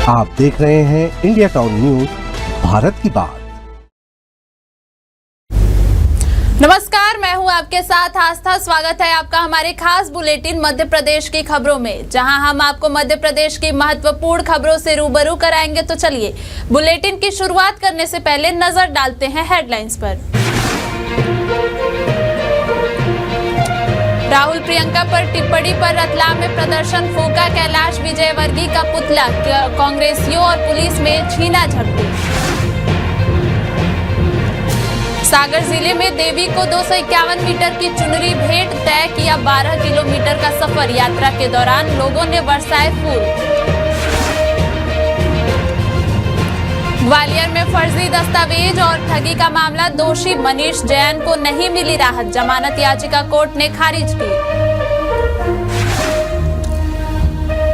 आप देख रहे हैं इंडिया टाउन न्यूज, भारत की बात। नमस्कार, मैं हूं आपके साथ आस्था। स्वागत है आपका हमारे खास बुलेटिन मध्य प्रदेश की खबरों में, जहां हम आपको मध्य प्रदेश की महत्वपूर्ण खबरों से रूबरू कराएंगे। तो चलिए बुलेटिन की शुरुआत करने से पहले नजर डालते हैं हेडलाइंस पर। राहुल प्रियंका पर टिप्पणी पर रतलाम में प्रदर्शन, फूका कैलाश विजयवर्गीय का पुतला, कांग्रेसियों और पुलिस में छीना झपटी। सागर जिले में देवी को 251 मीटर की चुनरी भेंट, तय किया 12 किलोमीटर का सफर। यात्रा के दौरान लोगों ने बरसाए फूल। ग्वालियर में फर्जी दस्तावेज और ठगी का मामला, दोषी मनीष जैन को नहीं मिली राहत, जमानत याचिका कोर्ट ने खारिज की।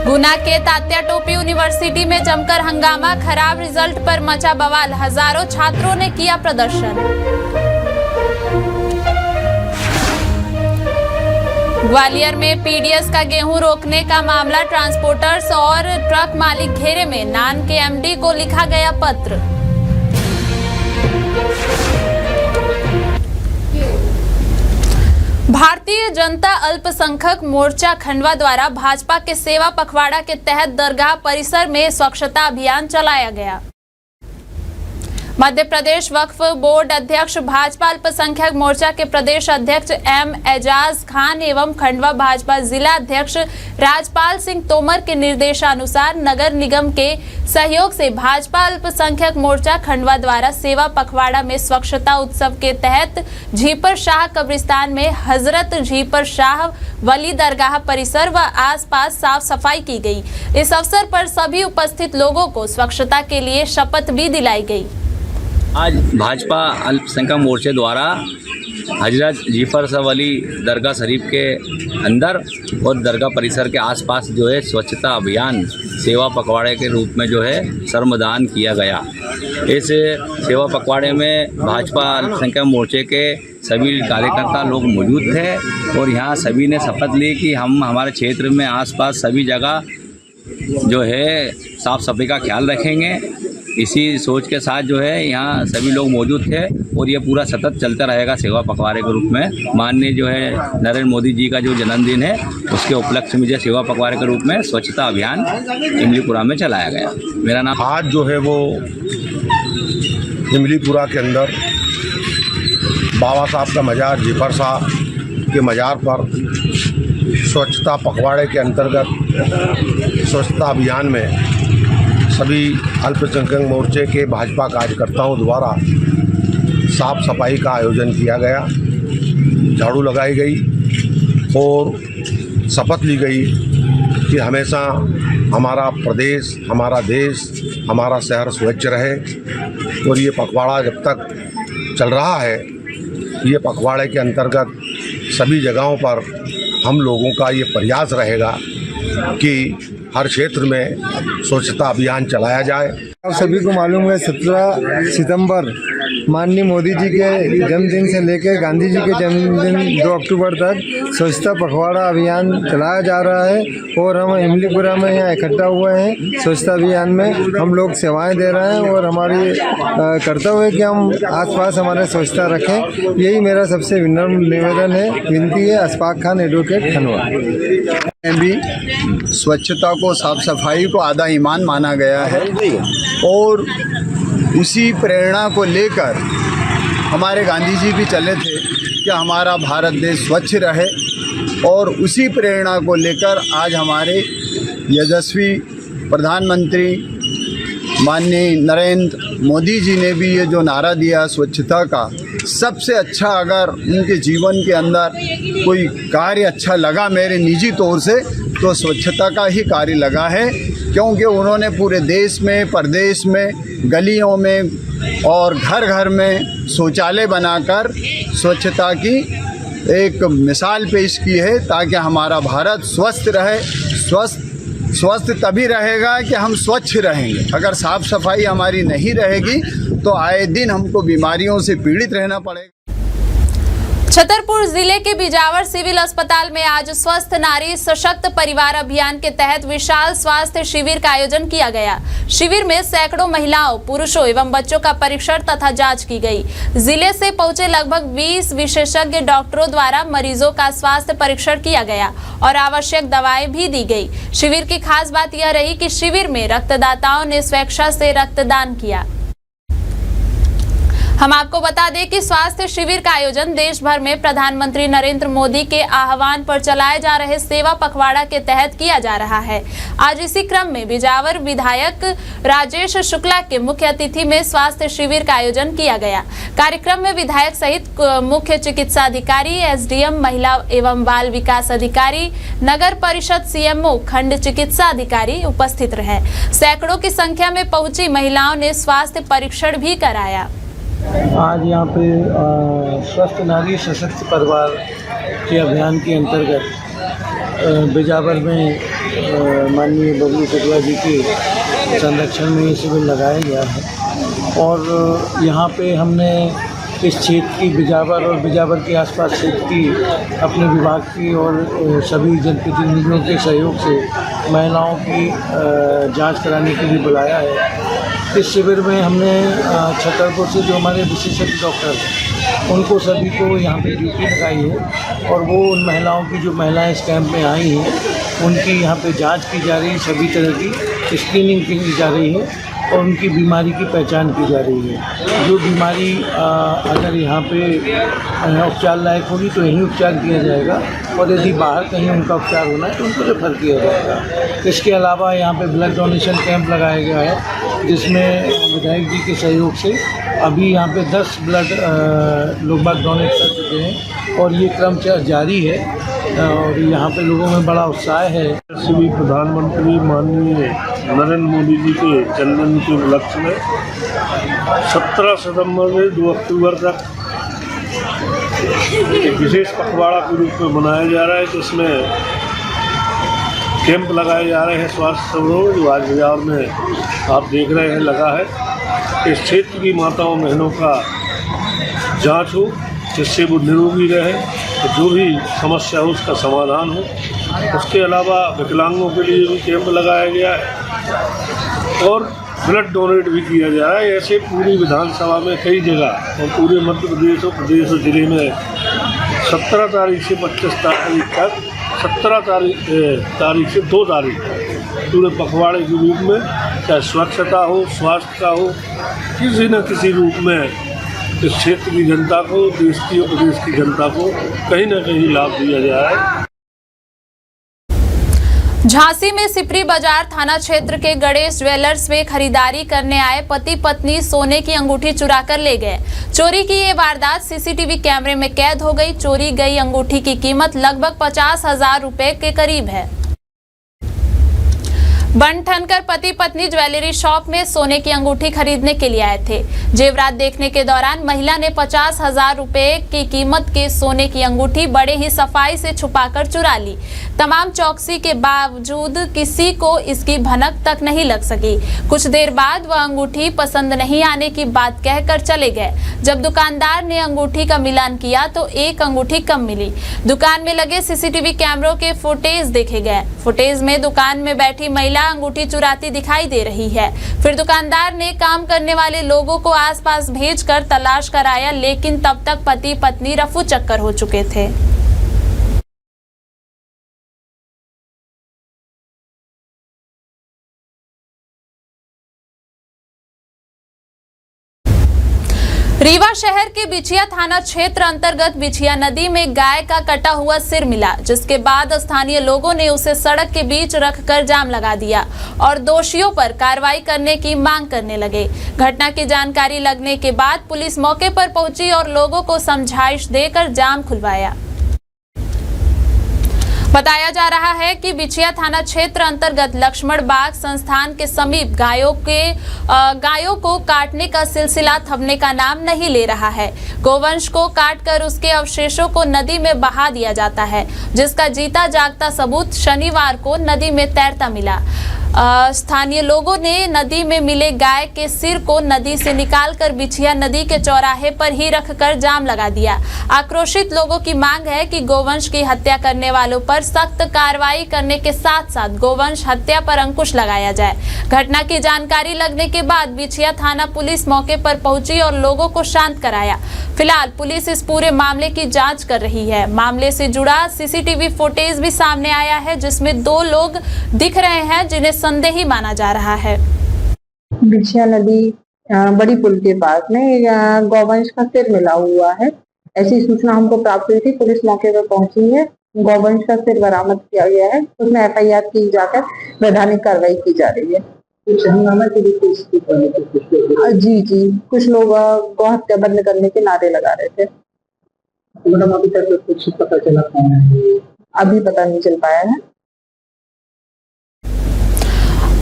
गुना के तात्या टोपी यूनिवर्सिटी में जमकर हंगामा, खराब रिजल्ट पर मचा बवाल, हजारों छात्रों ने किया प्रदर्शन। ग्वालियर में पीडीएस का गेहूं रोकने का मामला, ट्रांसपोर्टर्स और ट्रक मालिक घेरे में, नान के एमडी को लिखा गया पत्र। भारतीय जनता अल्पसंख्यक मोर्चा खंडवा द्वारा भाजपा के सेवा पखवाड़ा के तहत दरगाह परिसर में स्वच्छता अभियान चलाया गया। मध्य प्रदेश वक्फ बोर्ड अध्यक्ष, भाजपा अल्पसंख्यक मोर्चा के प्रदेश अध्यक्ष एम एजाज खान एवं खंडवा भाजपा जिला अध्यक्ष राजपाल सिंह तोमर के निर्देशानुसार नगर निगम के सहयोग से भाजपा अल्पसंख्यक मोर्चा खंडवा द्वारा सेवा पखवाड़ा में स्वच्छता उत्सव के तहत झीपर शाह कब्रिस्तान में हजरत झीपर शाह वली दरगाह परिसर व आसपास साफ सफाई की गई। इस अवसर पर सभी उपस्थित लोगों को स्वच्छता के लिए शपथ भी दिलाई गई। आज भाजपा अल्पसंख्यक मोर्चे द्वारा हजरत झीपर शाह वली दरगाह शरीफ के अंदर और दरगाह परिसर के आसपास जो है स्वच्छता अभियान सेवा पखवाड़े के रूप में जो है श्रमदान किया गया। इस सेवा पखवाड़े में भाजपा अल्पसंख्यक मोर्चे के सभी कार्यकर्ता लोग मौजूद थे और यहाँ सभी ने शपथ ली कि हम हमारे क्षेत्र में आसपास सभी जगह जो है साफ सफाई का ख्याल रखेंगे। इसी सोच के साथ जो है यहाँ सभी लोग मौजूद थे और ये पूरा सतत चलता रहेगा सेवा पखवाड़े के रूप में। माननीय जो है नरेंद्र मोदी जी का जो जन्मदिन है उसके उपलक्ष्य में जो सेवा पखवाड़े के रूप में स्वच्छता अभियान इमलीपुरा में चलाया गया। मेरा नाम आज जो है वो इमलीपुरा के अंदर बाबा साहब का मज़ार झीपर शाह के मज़ार पर स्वच्छता पखवाड़े के अंतर्गत स्वच्छता अभियान में सभी अल्पसंख्यक मोर्चे के भाजपा कार्यकर्ताओं द्वारा साफ सफाई का आयोजन किया गया, झाड़ू लगाई गई और शपथ ली गई कि हमेशा हमारा प्रदेश, हमारा देश, हमारा शहर स्वच्छ रहे। और ये पखवाड़ा जब तक चल रहा है, ये पखवाड़े के अंतर्गत सभी जगहों पर हम लोगों का ये प्रयास रहेगा कि हर क्षेत्र में स्वच्छता अभियान चलाया जाए। आप सभी को मालूम है 17 सितंबर माननीय मोदी जी के जन्मदिन से लेकर गांधी जी के जन्मदिन 2 अक्टूबर तक स्वच्छता पखवाड़ा अभियान चलाया जा रहा है और हम इमलीपुरा में यहाँ इकट्ठा हुए हैं। स्वच्छता अभियान में हम लोग सेवाएं दे रहे हैं और हमारी कर्तव्य है कि हम आसपास हमारे स्वच्छता रखें। यही मेरा सबसे विनम्र निवेदन है, विनती है। अशफाक खान, एडवोकेट, खंडवा। भी स्वच्छता को, साफ सफाई को आधा ईमान माना गया है और उसी प्रेरणा को लेकर हमारे गांधी जी भी चले थे कि हमारा भारत देश स्वच्छ रहे और उसी प्रेरणा को लेकर आज हमारे यशस्वी प्रधानमंत्री माननीय नरेंद्र मोदी जी ने भी ये जो नारा दिया स्वच्छता का, सबसे अच्छा अगर उनके जीवन के अंदर कोई कार्य अच्छा लगा मेरे निजी तौर से तो स्वच्छता का ही कार्य लगा है, क्योंकि उन्होंने पूरे देश में, प्रदेश में, गलियों में और घर घर में शौचालय बनाकर स्वच्छता की एक मिसाल पेश की है ताकि हमारा भारत स्वस्थ रहे। स्वस्थ तभी रहेगा कि हम स्वच्छ रहेंगे। अगर साफ सफाई हमारी नहीं रहेगी तो आए दिन हमको बीमारियों से पीड़ित रहना पड़ेगा। छतरपुर जिले के बिजावर सिविल अस्पताल में आज स्वस्थ नारी सशक्त परिवार अभियान के तहत विशाल स्वास्थ्य शिविर का आयोजन किया गया। शिविर में सैकड़ों महिलाओं, पुरुषों एवं बच्चों का परीक्षण तथा जांच की गई। जिले से पहुंचे लगभग 20 विशेषज्ञ डॉक्टरों द्वारा मरीजों का स्वास्थ्य परीक्षण किया गया और आवश्यक दवाएं भी दी गई। शिविर की खास बात यह रही कि शिविर में रक्तदाताओं ने स्वेच्छा से रक्तदान किया। हम आपको बता दें कि स्वास्थ्य शिविर का आयोजन देश भर में प्रधानमंत्री नरेंद्र मोदी के आह्वान पर चलाए जा रहे सेवा पखवाड़ा के तहत किया जा रहा है। आज इसी क्रम में बिजावर विधायक राजेश शुक्ला के मुख्य अतिथि में स्वास्थ्य शिविर का आयोजन किया गया। कार्यक्रम में विधायक सहित मुख्य चिकित्सा अधिकारी, एसडीएम, महिला एवं बाल विकास अधिकारी, नगर परिषद सीएमओ, खंड चिकित्सा अधिकारी उपस्थित रहे। सैकड़ों की संख्या में पहुंची महिलाओं ने स्वास्थ्य परीक्षण भी कराया। आज यहाँ पे स्वस्थ नारी सशक्त परिवार के अभियान के अंतर्गत बिजावर में माननीय बबलू शुक्ला जी के संरक्षण में ये शिविर लगाया गया है और यहाँ पे हमने इस क्षेत्र की बिजावर और बिजावर के आसपास क्षेत्र की अपने विभाग की और सभी जनप्रतिनिधियों के सहयोग से महिलाओं की जांच कराने के लिए बुलाया है। इस शिविर में हमने छतरपुर से जो हमारे विशेषज्ञ डॉक्टर हैं उनको सभी को यहाँ पे ड्यूटी लगाई है और वो उन महिलाओं की जो महिलाएं इस कैंप में आई हैं उनकी यहाँ पे जांच की जा रही है, सभी तरह की स्क्रीनिंग की जा रही है और उनकी बीमारी की पहचान की जा रही है। जो बीमारी अगर यहाँ पे उपचार लायक होगी तो यहीं उपचार किया जाएगा और यदि बाहर कहीं उनका उपचार होना है तो उनको रेफर किया जाएगा। इसके अलावा यहाँ पे ब्लड डोनेशन कैंप लगाया गया है जिसमें विधायक जी के सहयोग से अभी यहाँ पे 10 ब्लड लोग बाग डोनेट कर चुके हैं और ये क्रम जारी है और यहाँ पे लोगों में बड़ा उत्साह है। श्री प्रधानमंत्री माननीय नरेंद्र मोदी जी के जन्मदिन के उपलक्ष्य में 17 सितंबर से 2 अक्टूबर तक एक विशेष पखवाड़ा के रूप में मनाया जा रहा है जिसमें कैंप लगाए जा रहे हैं स्वास्थ्य समारोह जो आज बिहार में आप देख रहे हैं लगा है। इस क्षेत्र की माताओं बहनों का जांच हो जिससे वो निरोगी रहे, तो जो भी समस्या हो उसका समाधान हो। उसके अलावा विकलांगों के लिए भी कैंप लगाया गया है और ब्लड डोनेट भी किया जा रहा है। ऐसे पूरी विधानसभा में कई जगह और पूरे मध्य प्रदेश और प्रदेश और जिले में 17 तारीख से 25 तारीख तक 17 तारीख से 2 तारीख तक पूरे पखवाड़े के रूप में चाहे स्वच्छता हो, स्वास्थ्य का हो, किसी न किसी रूप में इस क्षेत्र की जनता को, देश की और प्रदेश की जनता को कहीं न कहीं लाभ दिया जा रहा है। झांसी में सिपरी बाजार थाना क्षेत्र के गणेश ज्वेलर्स में खरीदारी करने आए पति पत्नी सोने की अंगूठी चुराकर ले गए। चोरी की ये वारदात सीसीटीवी कैमरे में कैद हो गई। चोरी गई अंगूठी की कीमत लगभग 50,000 रुपए के करीब है। बनठनकर पति पत्नी ज्वेलरी शॉप में सोने की अंगूठी खरीदने के लिए आए थे। जेवरात देखने के दौरान महिला ने 50,000 रुपए की कीमत के सोने की अंगूठी बड़े ही सफाई से छुपाकर चुरा ली। तमाम चौकसी के बावजूद किसी को इसकी भनक तक नहीं लग सकी। कुछ देर बाद वह अंगूठी पसंद नहीं आने की बात कहकर चले गए। जब दुकानदार ने अंगूठी का मिलान किया तो एक अंगूठी कम मिली। दुकान में लगे सीसीटीवी कैमरों के फुटेज देखे गए। फुटेज में दुकान में बैठी महिला अंगूठी चुराती दिखाई दे रही है। फिर दुकानदार ने काम करने वाले लोगों को आसपास भेजकर तलाश कराया, लेकिन तब तक पति पत्नी रफू चक्कर हो चुके थे। रीवा शहर के बिछिया थाना क्षेत्र अंतर्गत बिछिया नदी में गाय का कटा हुआ सिर मिला, जिसके बाद स्थानीय लोगों ने उसे सड़क के बीच रखकर जाम लगा दिया और दोषियों पर कार्रवाई करने की मांग करने लगे। घटना की जानकारी लगने के बाद पुलिस मौके पर पहुंची और लोगों को समझाइश देकर जाम खुलवाया। बताया जा रहा है कि बिछिया थाना क्षेत्र अंतर्गत लक्ष्मण बाग संस्थान के समीप गायों को काटने का सिलसिला थमने का नाम नहीं ले रहा है। गोवंश को काटकर उसके अवशेषों को नदी में बहा दिया जाता है, जिसका जीता जागता सबूत शनिवार को नदी में तैरता मिला। स्थानीय लोगों ने नदी में मिले गाय के सिर को नदी से निकालकर बिछिया नदी के चौराहे पर ही रखकर जाम लगा दिया। आक्रोशित लोगों की मांग है कि गोवंश की हत्या करने वालों पर सख्त कार्रवाई करने के साथ साथ गोवंश हत्या पर अंकुश लगाया जाए। घटना की जानकारी लगने के बाद बिछिया थाना पुलिस मौके पर पहुंची और लोगों को शांत कराया। फिलहाल पुलिस इस पूरे मामले की जांच कर रही है। मामले से जुड़ा सीसीटीवी फुटेज भी सामने आया है, जिसमें 2 लोग दिख रहे हैं जिन्हें संदेही माना जा रहा है। बिछिया नदी बड़ी पुल के पास में गौवंश का सिर मिला हुआ है, ऐसी सूचना हमको प्राप्त हुई थी। पुलिस मौके पर पहुंची है, गौवंश का सिर बरामद किया गया है, उसमें FIR की जाकर वैधानिक कार्रवाई की जा रही है। जी कुछ लोग गौ हत्या बंद करने के नारे लगा रहे थे। अभी तक कुछ पता चला? अभी पता नहीं चल पाया है।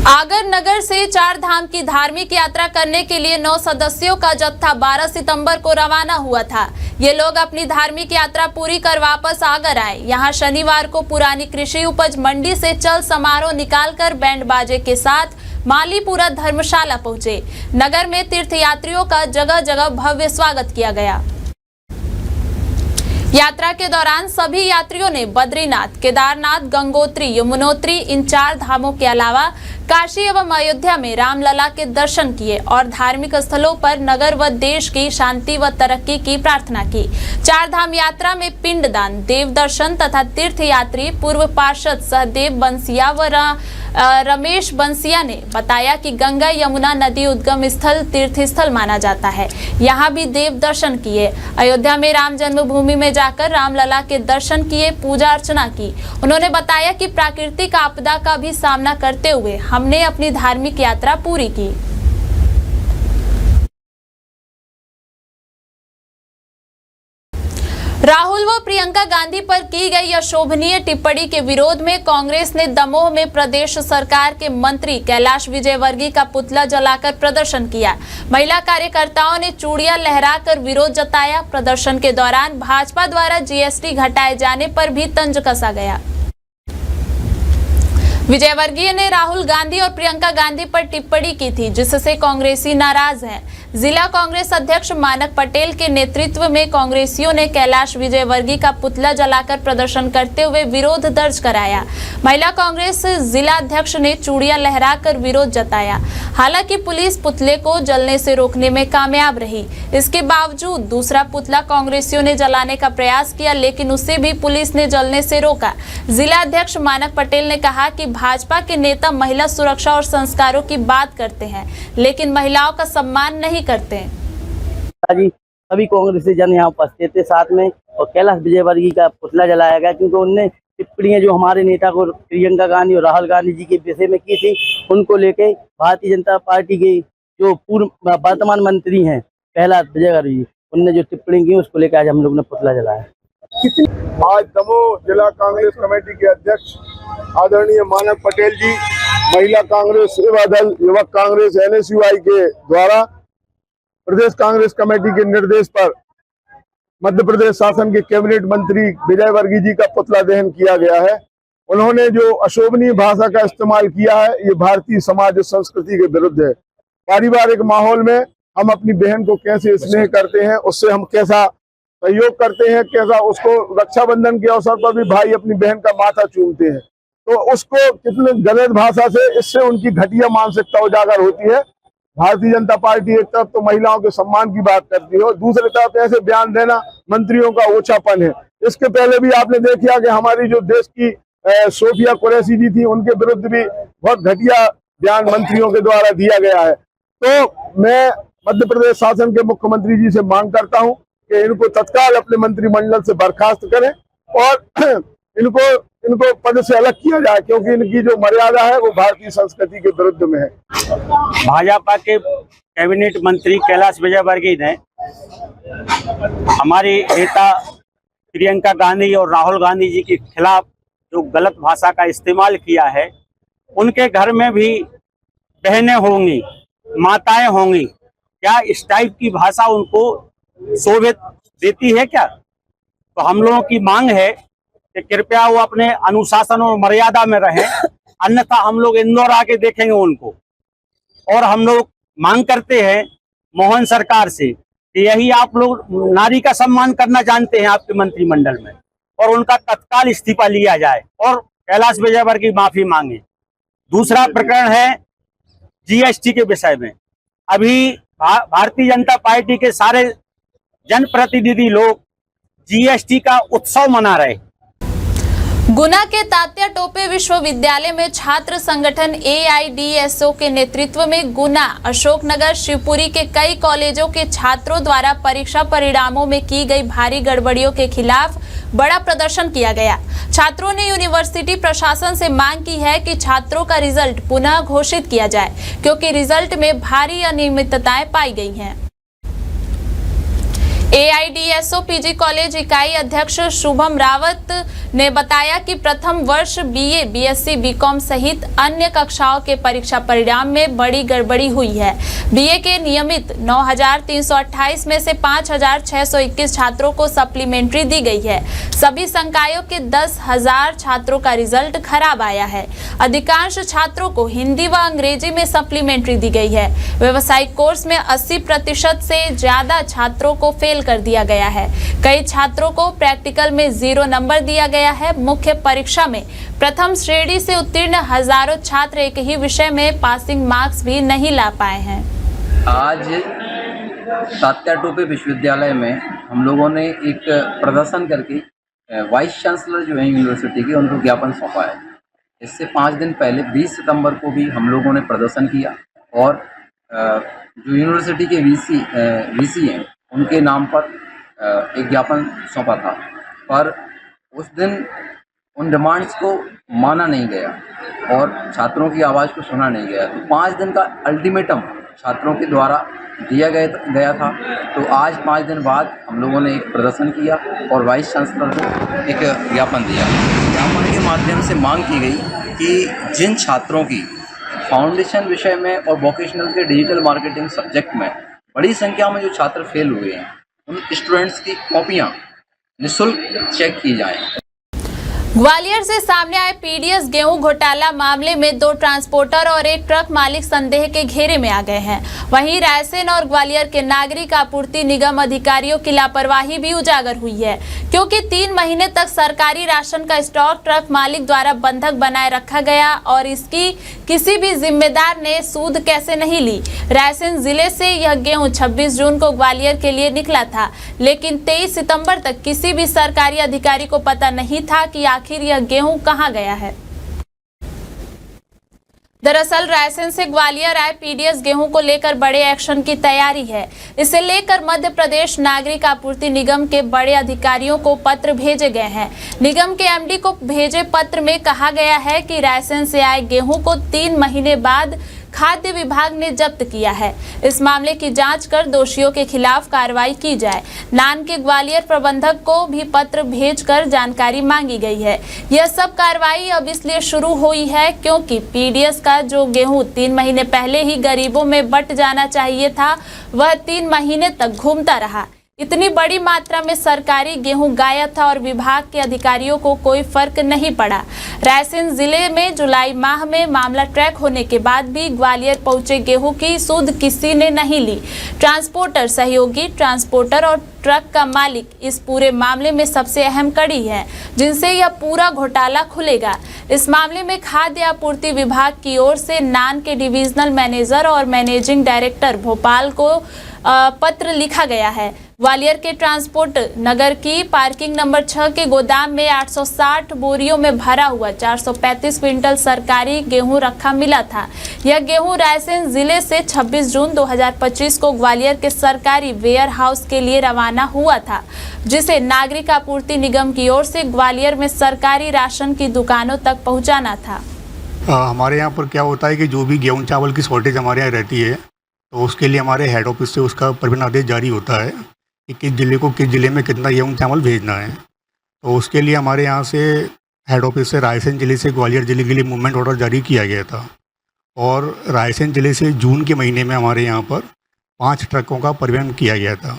आगर नगर से 4 धाम की धार्मिक यात्रा करने के लिए 9 सदस्यों का जत्था 12 सितंबर को रवाना हुआ था। ये लोग अपनी धार्मिक यात्रा पूरी कर वापस आगर आए। यहाँ शनिवार को पुरानी कृषि उपज मंडी से चल समारोह निकालकर बैंड बाजे के साथ मालीपुरा धर्मशाला पहुंचे। नगर में तीर्थयात्रियों का जगह जगह भव्य स्वागत किया गया। यात्रा के दौरान सभी यात्रियों ने बद्रीनाथ, केदारनाथ, गंगोत्री, यमुनोत्री इन 4 धामों के अलावा काशी एवं अयोध्या में रामलला के दर्शन किए और धार्मिक स्थलों पर नगर व देश की शांति व तरक्की की प्रार्थना की। 4 धाम यात्रा में पिंडदान, देव दर्शन तथा तीर्थयात्री पूर्व पार्षद सहदेव बंसिया व रमेश बंसिया ने बताया कि गंगा यमुना नदी उद्गम स्थल तीर्थ स्थल माना जाता है। यहाँ भी देव दर्शन किए। अयोध्या में राम जन्मभूमि में जाकर रामलला के दर्शन किए, पूजा अर्चना की। उन्होंने बताया कि प्राकृतिक आपदा का भी सामना करते हुए हमने अपनी धार्मिक यात्रा पूरी की। राहुल व प्रियंका गांधी पर की गई अशोभनीय टिप्पणी के विरोध में कांग्रेस ने दमोह में प्रदेश सरकार के मंत्री कैलाश विजयवर्गीय का पुतला जलाकर प्रदर्शन किया। महिला कार्यकर्ताओं ने चूड़ियां लहराकर विरोध जताया। प्रदर्शन के दौरान भाजपा द्वारा GST घटाए जाने पर भी तंज कसा गया। विजयवर्गीय ने राहुल गांधी और प्रियंका गांधी पर टिप्पणी की थी, जिससे कांग्रेसी नाराज हैं। जिला कांग्रेस अध्यक्ष मानक पटेल के नेतृत्व में कांग्रेसियों ने कैलाश विजयवर्गीय का पुतला जलाकर प्रदर्शन करते हुए विरोध दर्ज कराया। महिला कांग्रेस जिला अध्यक्ष ने चूड़ियां लहराकर विरोध जताया। हालांकि पुलिस पुतले को जलने से रोकने में कामयाब रही। इसके बावजूद दूसरा पुतला कांग्रेसियों ने जलाने का प्रयास किया, लेकिन उसे भी पुलिस ने जलने से रोका। जिला अध्यक्ष मानक पटेल ने कहा कि भाजपा के नेता महिला सुरक्षा और संस्कारों की बात करते हैं, लेकिन महिलाओं का सम्मान नहीं करते हैं। सभी कांग्रेसी जन यहाँ उपस्थित थे साथ में, और कैलाश विजयवर्गीय का पुतला जलाया गया, क्योंकि उनने टिप्पणियां जो हमारे नेता को प्रियंका गांधी और राहुल गांधी जी के विषय में की थी, उनको लेके भारतीय जनता पार्टी के जो पूर्व वर्तमान मंत्री हैं कैलाश विजयवर्गीय, उनने जो टिप्पणी की उसको लेकर आज हम लोग ने पुतला जलाया। आज दमोह जिला कांग्रेस कमेटी के अध्यक्ष आदरणीय मानक पटेल जी, महिला कांग्रेस सेवा दल, युवक कांग्रेस NSUI के द्वारा प्रदेश कांग्रेस कमेटी के निर्देश पर मध्य प्रदेश शासन के कैबिनेट मंत्री विजयवर्गीय जी का पुतला दहन किया गया है। उन्होंने जो अशोभनीय भाषा का इस्तेमाल किया है, ये भारतीय समाज और संस्कृति के विरुद्ध है। पारिवारिक माहौल में हम अपनी बहन को कैसे स्नेह करते हैं, उससे हम कैसा सहयोग करते हैं, कैसा उसको रक्षाबंधन के अवसर पर भी भाई अपनी बहन का माथा चूमते हैं, तो उसको कितने गलत भाषा से, इससे उनकी घटिया मानसिकता उजागर होती है। भारतीय जनता पार्टी एक तरफ तो महिलाओं के सम्मान की बात करती है और दूसरी तरफ ऐसे बयान देना मंत्रियों का ओछापन है। इसके पहले भी आपने देखा कि हमारी जो देश की सोफिया कुरैशी जी थी, उनके विरुद्ध भी बहुत घटिया बयान मंत्रियों के द्वारा दिया गया है। तो मैं मध्य प्रदेश शासन के मुख्यमंत्री जी से मांग करता हूं कि इनको तत्काल अपने मंत्रिमंडल से बर्खास्त करें और इनको पद से अलग किया जाए, क्योंकि इनकी जो मर्यादा है वो भारतीय संस्कृति के विरुद्ध में है। भाजपा के कैबिनेट मंत्री कैलाश विजयवर्गीय ने हमारी नेता प्रियंका गांधी और राहुल गांधी जी के खिलाफ जो गलत भाषा का इस्तेमाल किया है, उनके घर में भी बहनें होंगी, माताएं होंगी, क्या इस टाइप की भाषा उनको शोभित देती है क्या? तो हम लोगों की मांग है कि कृपया वो अपने अनुशासन और मर्यादा में रहें। अन्यथा हम लोग इंदौर आके देखेंगे उनको। और हम लोग मांग करते हैं मोहन सरकार से कि यही आप लोग नारी का सम्मान करना जानते हैं आपके मंत्रिमंडल में, और उनका तत्काल इस्तीफा लिया जाए और कैलाश विजयवर्गीय की माफी मांगे। दूसरा प्रकरण है जीएसटी के विषय में। अभी भारतीय जनता पार्टी के सारे जनप्रतिनिधि लोग जीएसटी का उत्सव मना रहे। गुना के तात्या टोपे विश्वविद्यालय में छात्र संगठन AIDSO के नेतृत्व में गुना, अशोकनगर, शिवपुरी के कई कॉलेजों के छात्रों द्वारा परीक्षा परिणामों में की गई भारी गड़बड़ियों के खिलाफ बड़ा प्रदर्शन किया गया। छात्रों ने यूनिवर्सिटी प्रशासन से मांग की है कि छात्रों का रिजल्ट पुनः घोषित किया जाए, क्योंकि रिजल्ट में भारी अनियमितताएं पाई गई हैं। AIDSO PG कॉलेज इकाई अध्यक्ष शुभम रावत ने बताया कि प्रथम वर्ष BA, BSc, BCom सहित अन्य कक्षाओं के परीक्षा परिणाम में बड़ी गड़बड़ी हुई है। BA के नियमित 9,328 में से 5,621 छात्रों को सप्लीमेंट्री दी गई है। सभी संकायों के 10,000 छात्रों का रिजल्ट खराब आया है। अधिकांश छात्रों को हिंदी व अंग्रेजी में सप्लीमेंट्री दी गई है। व्यावसायिक कोर्स में 80% से ज्यादा छात्रों को फेल कर दिया गया है। कई छात्रों को प्रैक्टिकल में 0 नंबर दिया गया है। मुख्य परीक्षा में प्रथम श्रेणी से उत्तीर्ण हजारों छात्र एक ही विषय में पासिंग मार्क्स भी नहीं ला पाए हैं। आज तात्या टोपे विश्वविद्यालय में हम लोगों ने एक प्रदर्शन करके वाइस चांसलर जो है यूनिवर्सिटी के, उनको ज्ञापन सौंपा है। इससे 5 दिन पहले 20 सितंबर को भी हम लोगों ने प्रदर्शन किया और जो यूनिवर्सिटी के वीसी हैं उनके नाम पर एक ज्ञापन सौंपा था, पर उस दिन उन डिमांड्स को माना नहीं गया और छात्रों की आवाज़ को सुना नहीं गया। तो 5 दिन का अल्टीमेटम छात्रों के द्वारा दिया गया था। तो आज 5 दिन बाद हम लोगों ने एक प्रदर्शन किया और वाइस चांसलर को एक ज्ञापन दिया। ज्ञापन के माध्यम से मांग की गई कि जिन छात्रों की फाउंडेशन विषय में और वोकेशनल के डिजिटल मार्केटिंग सब्जेक्ट में बड़ी संख्या में जो छात्र फेल हुए हैं, उन स्टूडेंट्स की कॉपियां निःशुल्क चेक की जाएं। ग्वालियर से सामने आए पीडीएस गेहूं घोटाला मामले में 2 ट्रांसपोर्टर और एक ट्रक मालिक संदेह के घेरे में आ गए हैं। वहीं रायसेन और ग्वालियर के नागरिक आपूर्ति निगम अधिकारियों की लापरवाही भी उजागर हुई है, क्योंकि 3 महीने तक सरकारी राशन का स्टॉक ट्रक मालिक द्वारा बंधक बनाए रखा गया और इसकी किसी भी जिम्मेदार ने सूद कैसे नहीं ली। रायसेन जिले से यह गेहूं 26 जून को ग्वालियर के लिए निकला था, लेकिन 23 सितंबर तक किसी भी सरकारी अधिकारी को पता नहीं था कि आखिर यह गेहूं कहां गया है। दरअसल रायसेन से ग्वालियर आए पीडीएस गेहूं को लेकर बड़े एक्शन की तैयारी है। इसे लेकर मध्य प्रदेश नागरिक आपूर्ति निगम के बड़े अधिकारियों को पत्र भेजे गए हैं। निगम के एमडी को भेजे पत्र में कहा गया है कि रायसेन से आए गेहूं को 3 महीने बाद खाद्य विभाग ने जब्त किया है। इस मामले की जांच कर दोषियों के खिलाफ कार्रवाई की जाए। नान के ग्वालियर प्रबंधक को भी पत्र भेजकर जानकारी मांगी गई है। यह सब कार्रवाई अब इसलिए शुरू हुई है क्योंकि पीडीएस का जो गेहूं 3 महीने पहले ही गरीबों में बंट जाना चाहिए था, वह 3 महीने तक घूमता रहा। इतनी बड़ी मात्रा में सरकारी गेहूं गायब था और विभाग के अधिकारियों को कोई फर्क नहीं पड़ा। रायसेन जिले में जुलाई माह में मामला ट्रैक होने के बाद भी ग्वालियर पहुंचे गेहूं की सूद किसी ने नहीं ली। ट्रांसपोर्टर, सहयोगी ट्रांसपोर्टर और ट्रक का मालिक इस पूरे मामले में सबसे अहम कड़ी है, जिनसे यह पूरा घोटाला खुलेगा। इस मामले में खाद्य आपूर्ति विभाग की ओर से नान के डिविजनल मैनेजर और मैनेजिंग डायरेक्टर भोपाल को पत्र लिखा गया है। ग्वालियर के ट्रांसपोर्ट नगर की पार्किंग नंबर 6 के गोदाम में 860 बोरियों में भरा हुआ 435 क्विंटल सरकारी गेहूं रखा मिला था। यह गेहूं रायसेन जिले से 26 जून 2025 को ग्वालियर के सरकारी वेयर हाउस के लिए रवाना हुआ था, जिसे नागरिक आपूर्ति निगम की ओर से ग्वालियर में सरकारी राशन की दुकानों तक पहुंचाना था। हमारे यहाँ पर क्या होता है कि जो भी गेहूं चावल की शॉर्टेज हमारे यहाँ रहती है, तो उसके लिए हमारे हेड ऑफिस से उसका परिवहन आदेश जारी होता है कि किस ज़िले को किस ज़िले में कितना गेहूं चावल भेजना है। तो उसके लिए हमारे यहाँ से हेड ऑफिस से रायसेन ज़िले से ग्वालियर ज़िले के लिए मूवमेंट ऑर्डर जारी किया गया था और रायसेन ज़िले से जून के महीने में हमारे यहाँ पर 5 ट्रकों का परिवहन किया गया था।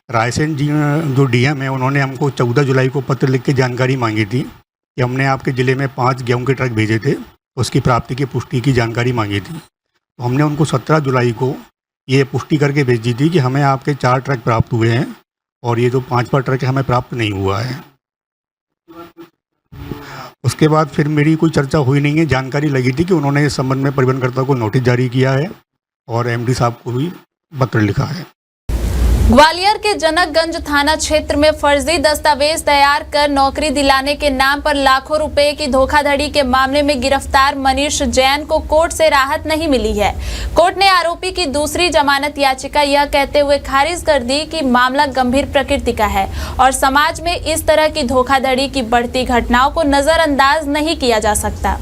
रायसेन जो डीएम है, उन्होंने हमको 14 जुलाई को पत्र लिख के जानकारी मांगी थी कि हमने आपके ज़िले में 5 गेहूँ के ट्रक भेजे थे उसकी प्राप्ति की पुष्टि की जानकारी मांगी थी। तो हमने उनको 17 जुलाई को ये पुष्टि करके भेज दी थी कि हमें आपके 4 ट्रक प्राप्त हुए हैं और ये जो 5वां ट्रक है हमें प्राप्त नहीं हुआ है। उसके बाद फिर मेरी कोई चर्चा हुई नहीं है। जानकारी लगी थी कि उन्होंने इस संबंध में परिवहनकर्ता को नोटिस जारी किया है और एमडी साहब को भी पत्र लिखा है। ग्वालियर के जनकगंज थाना क्षेत्र में फर्जी दस्तावेज तैयार कर नौकरी दिलाने के नाम पर लाखों रुपए की धोखाधड़ी के मामले में गिरफ्तार मनीष जैन को कोर्ट से राहत नहीं मिली है। कोर्ट ने आरोपी की दूसरी जमानत याचिका यह कहते हुए खारिज कर दी कि मामला गंभीर प्रकृति का है और समाज में इस तरह की धोखाधड़ी की बढ़ती घटनाओं को नजरअंदाज नहीं किया जा सकता।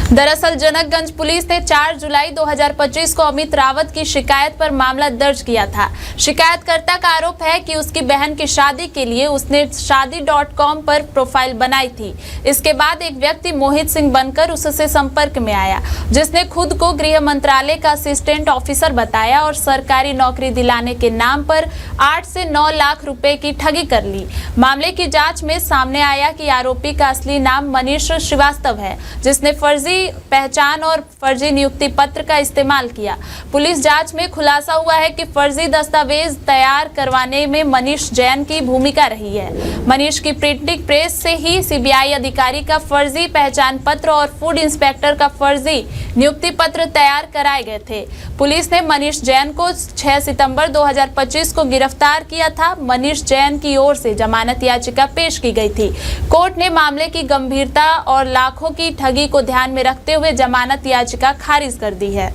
दरअसल जनकगंज पुलिस ने 4 जुलाई 2025 को अमित रावत की शिकायत पर मामला दर्ज किया था। शिकायतकर्ता का आरोप है कि उसकी बहन की शादी के लिए उसने शादी.com पर प्रोफाइल बनाई थी। इसके बाद एक व्यक्ति मोहित सिंह बनकर उससे संपर्क में आया, जिसने खुद को गृह मंत्रालय का असिस्टेंट ऑफिसर बताया और सरकारी नौकरी दिलाने के नाम पर 8 से 9 लाख रुपए की ठगी कर ली। मामले की जांच में सामने आया कि आरोपी का असली नाम मनीष श्रीवास्तव है, जिसने फर्जी पहचान और फर्जी नियुक्ति पत्र का इस्तेमाल किया। पुलिस जांच में खुलासा हुआ है कि फर्जी दस्तावेज तैयार करवाने में मनीष जैन की भूमिका रही है। मनीष की प्रिंटिंग प्रेस से ही सीबीआई अधिकारी का फर्जी पहचान पत्र और फूड इंस्पेक्टर का फर्जी नियुक्ति पत्र तैयार कराए गए थे। पुलिस ने मनीष जैन को 6 सितंबर 2025 को गिरफ्तार किया था। मनीष जैन की ओर से जमानत याचिका पेश की गई थी। कोर्ट ने मामले की गंभीरता और लाखों की ठगी को ध्यान में रखते हुए जमानत याचिका खारिज कर दी है।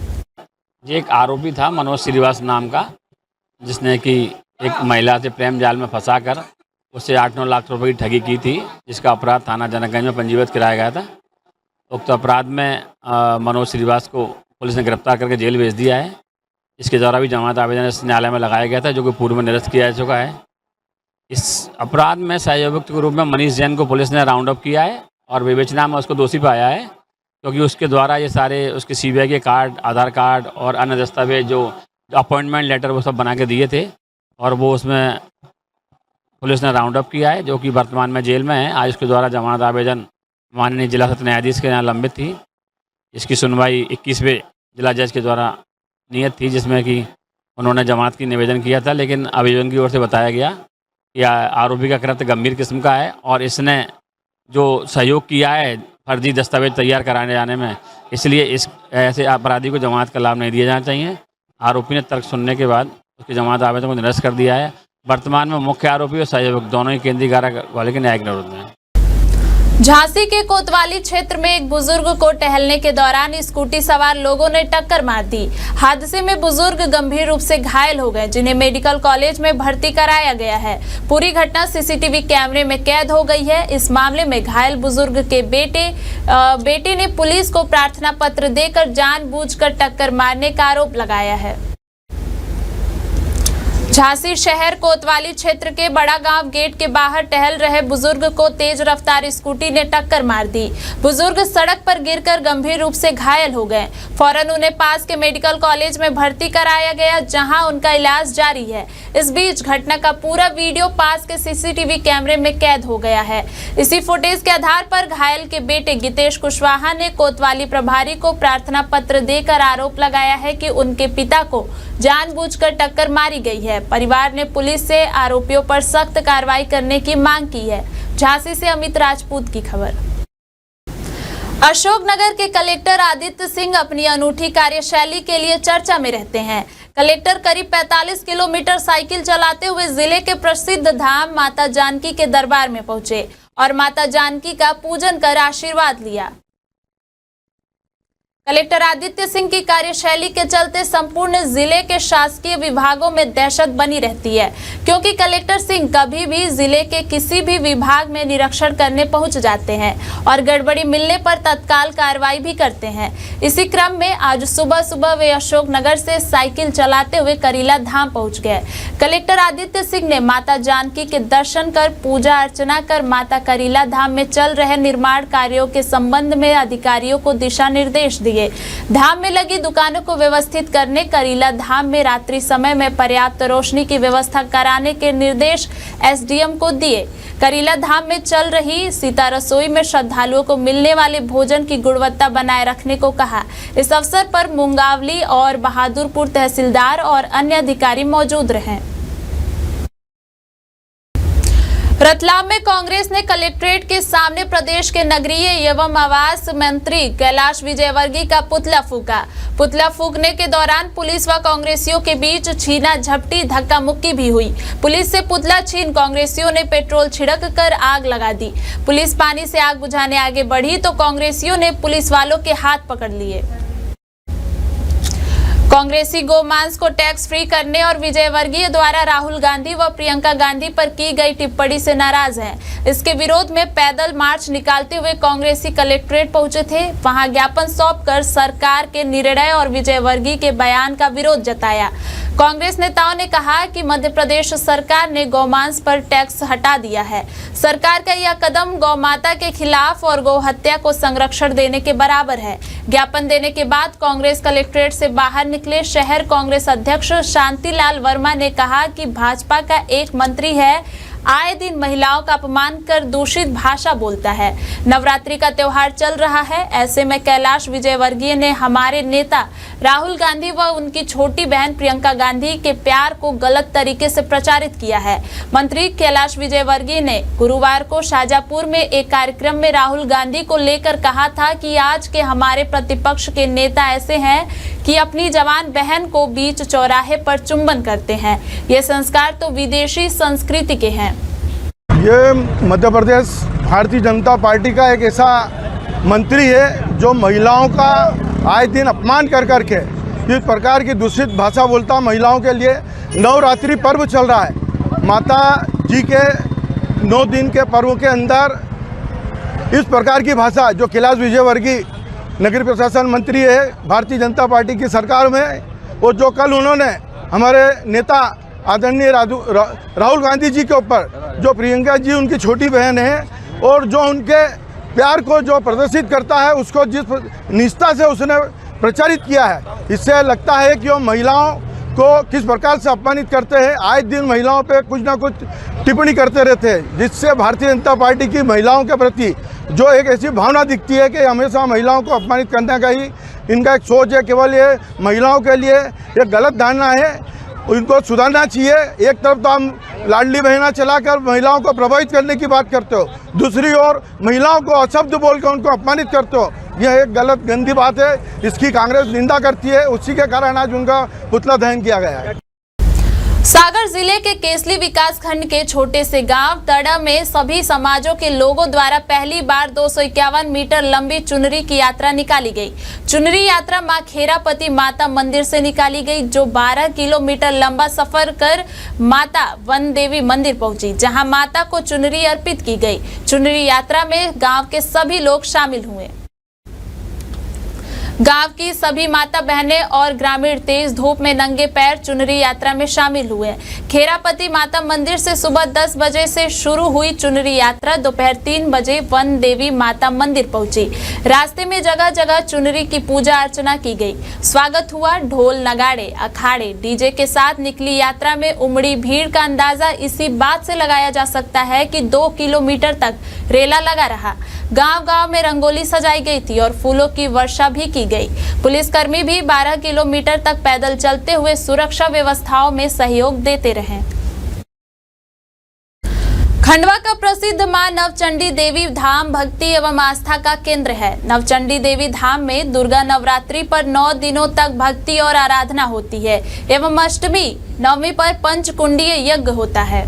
ये एक आरोपी था मनोज श्रीवास्तव नाम का, जिसने कि एक महिला से प्रेम जाल में फंसाकर उससे 8-9 लाख रुपए की ठगी की थी, जिसका अपराध थाना जनकगंज में पंजीबद्ध कराया गया था। उक्त अपराध में मनोज श्रीवास्तव को पुलिस ने गिरफ्तार करके जेल भेज दिया है। इसके द्वारा भी जमानत आवेदन इस न्यायालय में लगाया गया था, जो कि पूर्व में निरस्त किया जा चुका है। इस अपराध में सहयोगयुक्त के रूप में मनीष जैन को पुलिस ने राउंड अप किया है और विवेचना में उसको दोषी पाया है, क्योंकि उसके द्वारा ये सारे उसके सीबीआई के कार्ड, आधार कार्ड और अन्य दस्तावेज जो अपॉइंटमेंट लेटर वो सब बना के दिए थे और वो उसमें पुलिस ने राउंड अप किया है, जो कि वर्तमान में जेल में है। आज उसके द्वारा जमानत आवेदन माननीय जिला सत्र न्यायाधीश के यहाँ लंबित थी। इसकी सुनवाई 21वें जिला जज के द्वारा नियत थी, जिसमें कि उन्होंने जमानत की निवेदन किया था, लेकिन अभियोजन की ओर से बताया गया कि आरोपी का कृत्य गंभीर किस्म का है और इसने जो सहयोग किया है फर्जी दस्तावेज तैयार कराने जाने में, इसलिए इस ऐसे अपराधी को जमानत का लाभ नहीं दिया जाना चाहिए। आरोपी ने तर्क सुनने के बाद उसकी जमानत आवेदन को निरस्त कर दिया है। वर्तमान में मुख्य आरोपी और सहयोगी दोनों ही केंद्रीय कारा वाले के न्यायिक निरुद्ध हैं। झांसी के कोतवाली क्षेत्र में एक बुजुर्ग को टहलने के दौरान स्कूटी सवार लोगों ने टक्कर मार दी। हादसे में बुजुर्ग गंभीर रूप से घायल हो गए, जिन्हें मेडिकल कॉलेज में भर्ती कराया गया है। पूरी घटना सीसीटीवी कैमरे में कैद हो गई है। इस मामले में घायल बुजुर्ग के बेटे ने पुलिस को प्रार्थना पत्र देकर जानबूझकर टक्कर मारने का आरोप लगाया है। झांसी शहर कोतवाली क्षेत्र के बड़ा गांव गेट के बाहर टहल रहे बुजुर्ग को तेज रफ्तार स्कूटी ने टक्कर मार दी। बुजुर्ग सड़क पर गिरकर गंभीर रूप से घायल हो गए। फौरन उन्हें पास के मेडिकल कॉलेज में भर्ती कराया गया, जहां उनका इलाज जारी है। इस बीच घटना का पूरा वीडियो पास के सीसीटीवी कैमरे में कैद हो गया है। इसी फुटेज के आधार पर घायल के बेटे गितेश कुशवाहा ने कोतवाली प्रभारी को प्रार्थना पत्र देकर आरोप लगाया है कि उनके पिता को जानबूझकर टक्कर मारी गई है। परिवार ने पुलिस से आरोपियों पर सख्त कार्रवाई करने की मांग की है। झांसी से अमित राजपूत की खबर। अशोकनगर के कलेक्टर आदित्य सिंह अपनी अनूठी कार्यशैली के लिए चर्चा में रहते हैं। कलेक्टर करीब 45 किलोमीटर साइकिल चलाते हुए जिले के प्रसिद्ध धाम माता जानकी के दरबार में पहुंचे और माता जानकी का पूजन कर आशीर्वाद लिया। कलेक्टर आदित्य सिंह की कार्यशैली के चलते संपूर्ण जिले के शासकीय विभागों में दहशत बनी रहती है, क्योंकि कलेक्टर सिंह कभी भी जिले के किसी भी विभाग में निरीक्षण करने पहुंच जाते हैं और गड़बड़ी मिलने पर तत्काल कार्रवाई भी करते हैं। इसी क्रम में आज सुबह सुबह वे अशोकनगर से साइकिल चलाते हुए करीला धाम पहुंच गए। कलेक्टर आदित्य सिंह ने माता जानकी के दर्शन कर पूजा अर्चना कर माता करीला धाम में चल रहे निर्माण कार्यों के संबंध में अधिकारियों को दिशा निर्देश दिए। लिए धाम में लगी दुकानों को व्यवस्थित करने, करीला धाम में रात्रि समय में पर्याप्त रोशनी की व्यवस्था कराने के निर्देश एसडीएम को दिए। करीला धाम में चल रही सीता रसोई में श्रद्धालुओं को मिलने वाले भोजन की गुणवत्ता बनाए रखने को कहा। इस अवसर पर मुंगावली और बहादुरपुर तहसीलदार और अन्य अधिकारी मौजूद रहे। रतलाम में कांग्रेस ने कलेक्ट्रेट के सामने प्रदेश के नगरीय एवं आवास मंत्री कैलाश विजयवर्गीय का पुतला फूका। पुतला फूकने के दौरान पुलिस व कांग्रेसियों के बीच छीना झपटी धक्का मुक्की भी हुई। पुलिस से पुतला छीन कांग्रेसियों ने पेट्रोल छिड़क कर आग लगा दी। पुलिस पानी से आग बुझाने आगे बढ़ी तो कांग्रेसियों ने पुलिस वालों के हाथ पकड़ लिए। कांग्रेसी गोमांस को टैक्स फ्री करने और विजयवर्गीय द्वारा राहुल गांधी व प्रियंका गांधी पर की गई टिप्पणी से नाराज हैं। इसके विरोध में पैदल मार्च निकालते हुए कांग्रेसी कलेक्ट्रेट पहुंचे थे। वहां ज्ञापन सौंपकर सरकार के निर्णय और विजयवर्गीय के बयान का विरोध जताया। कांग्रेस नेताओं ने कहा कि मध्य प्रदेश सरकार ने गौमांस पर टैक्स हटा दिया है। सरकार का यह कदम गौ माता के खिलाफ और गौ हत्या को संरक्षण देने के बराबर है। ज्ञापन देने के बाद कांग्रेस कलेक्ट्रेट से बाहर निकले शहर कांग्रेस अध्यक्ष शांतिलाल वर्मा ने कहा कि भाजपा का एक मंत्री है, आए दिन महिलाओं का अपमान कर दूषित भाषा बोलता है। नवरात्रि का त्योहार चल रहा है, ऐसे में कैलाश विजयवर्गीय ने हमारे नेता राहुल गांधी व उनकी छोटी बहन प्रियंका गांधी के प्यार को गलत तरीके से प्रचारित किया है। मंत्री कैलाश विजयवर्गीय ने गुरुवार को शाजापुर में एक कार्यक्रम में राहुल गांधी को लेकर कहा था कि आज के हमारे प्रतिपक्ष के नेता ऐसे हैं कि अपनी जवान बहन को बीच चौराहे पर चुंबन करते हैं। ये संस्कार तो विदेशी संस्कृति के हैं। ये मध्य प्रदेश भारतीय जनता पार्टी का एक ऐसा मंत्री है जो महिलाओं का आए दिन अपमान कर करके इस प्रकार की दूषित भाषा बोलता। महिलाओं के लिए नवरात्रि पर्व चल रहा है, माता जी के 9 दिन के पर्व के अंदर इस प्रकार की भाषा जो कैलाश विजयवर्गीय नगरीय प्रशासन मंत्री है भारतीय जनता पार्टी की सरकार में, और जो कल उन्होंने हमारे नेता आदरणीय राहुल गांधी जी के ऊपर, जो प्रियंका जी उनकी छोटी बहन है और जो उनके प्यार को जो प्रदर्शित करता है, उसको जिस निष्ठा से उसने प्रचारित किया है, इससे लगता है कि वो महिलाओं को किस प्रकार से अपमानित करते हैं। आए दिन महिलाओं पे कुछ ना कुछ टिप्पणी करते रहते हैं, जिससे भारतीय जनता पार्टी की महिलाओं के प्रति जो एक ऐसी भावना दिखती है कि हमेशा महिलाओं को अपमानित करने का ही इनका एक सोच है। केवल ये महिलाओं के लिए एक गलत धारणा है, इनको सुधारना चाहिए। एक तरफ तो हम लाडली बहना चलाकर महिलाओं को प्रभावित करने की बात करते हो, दूसरी ओर महिलाओं को अशब्द बोलकर उनको अपमानित करते हो। यह एक गलत गंदी बात है, इसकी कांग्रेस निंदा करती है। उसी के कारण आज उनका पुतला दहन किया गया है। सागर जिले के केसली विकास खंड के छोटे से गांव तड़ा में सभी समाजों के लोगों द्वारा पहली बार 251 मीटर लंबी चुनरी की यात्रा निकाली गई। चुनरी यात्रा मां खेरापति माता मंदिर से निकाली गई, जो 12 किलोमीटर लंबा सफर कर माता वन देवी मंदिर पहुंची, जहां माता को चुनरी अर्पित की गई। चुनरी यात्रा में गाँव के सभी लोग शामिल हुए। गांव की सभी माता बहनें और ग्रामीण तेज धूप में नंगे पैर चुनरी यात्रा में शामिल हुए। खेरापति माता मंदिर से सुबह 10 बजे से शुरू हुई चुनरी यात्रा दोपहर 3 बजे वन देवी माता मंदिर पहुंची। रास्ते में जगह जगह चुनरी की पूजा अर्चना की गई, स्वागत हुआ। ढोल नगाड़े अखाड़े डीजे के साथ निकली यात्रा में उमड़ी भीड़ का अंदाजा इसी बात से लगाया जा सकता है कि 2 किलोमीटर तक रेला लगा रहा। गांव-गांव में रंगोली सजाई गई थी और फूलों की वर्षा भी की गई। पुलिसकर्मी भी 12 किलोमीटर तक पैदल चलते हुए सुरक्षा व्यवस्थाओं में सहयोग देते रहे। खंडवा का प्रसिद्ध मां नवचंडी देवी धाम भक्ति एवं आस्था का केंद्र है। नवचंडी देवी धाम में दुर्गा नवरात्रि पर 9 दिनों तक भक्ति और आराधना होती है एवं अष्टमी नवमी पर पंचकुंडीय यज्ञ होता है।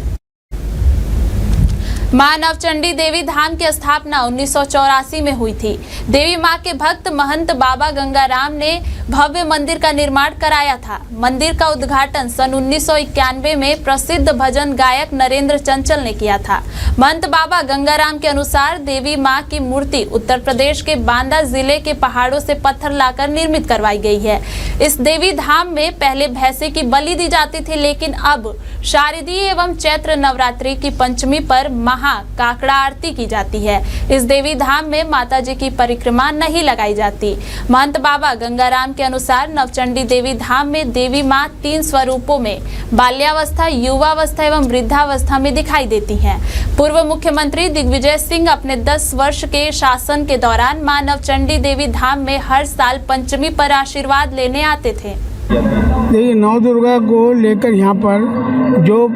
मां नवचंडी देवी धाम की स्थापना 1984 में हुई थी। देवी मां के भक्त महंत बाबा गंगाराम ने भव्य मंदिर का निर्माण कराया था। मंदिर का उद्घाटन सन 1991 में प्रसिद्ध भजन गायक नरेंद्र चंचल ने किया था। महंत बाबा गंगाराम के अनुसार देवी मां की मूर्ति उत्तर प्रदेश के बांदा जिले के पहाड़ों से पत्थर लाकर निर्मित करवाई गई है। इस देवी धाम में पहले भैंसे की बलि दी जाती थी, लेकिन अब शारदीय एवं चैत्र नवरात्रि की पंचमी पर महा काकड़ा आरती की जाती है। इस देवी धाम में माता जी की परिक्रमा नहीं लगाई जाती। महंत बाबा गंगाराम के अनुसार नवचंडी देवी धाम में देवी मां 3 स्वरूपों में बाल्यावस्था, युवावस्था एवं वृद्धावस्था में दिखाई देती हैं। पूर्व मुख्यमंत्री दिग्विजय सिंह अपने 10 वर्ष के शासन के दौरान मां नवचंडी देवी धाम में हर साल पंचमी पर आशीर्वाद लेने आते थे। देखिए, नौ दुर्गा को लेकर यहाँ पर जो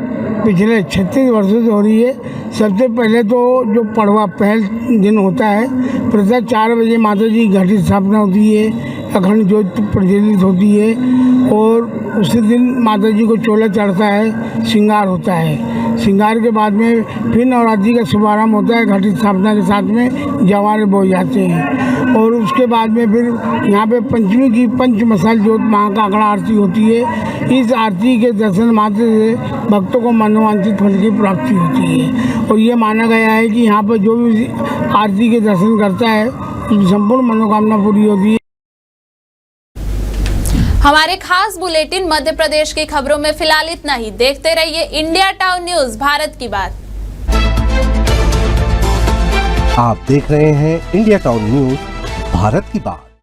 पिछले 36 वर्षों से हो रही है। सबसे पहले तो जो पड़वा पहल दिन होता है, प्रथा 4 बजे माता जी की घट स्थापना होती है, अखंड ज्योत प्रज्वलित होती है और उसी दिन माता जी को चोला चढ़ता है, श्रृंगार होता है। श्रृंगार के बाद में फिर नवरात्रि का शुभारंभ होता है। घट स्थापना के साथ में जवारे बोए जाते हैं और उसके बाद में फिर यहाँ पे पंचमी की पंचमसाल ज्योत महाकाकड़ा आरती होती है। इस आरती के दर्शन मात्र से भक्तों को मनोवांछित फल की प्राप्ति होती है और ये माना गया है कि यहाँ पर जो भी आरती के दर्शन करता है उसकी संपूर्ण मनोकामना पूरी होती है। हमारे खास बुलेटिन मध्य प्रदेश की खबरों में फिलहाल इतना ही। देखते रहिए इंडिया टाउन न्यूज, भारत की बात। आप देख रहे हैं इंडिया टाउन न्यूज, भारत की बात।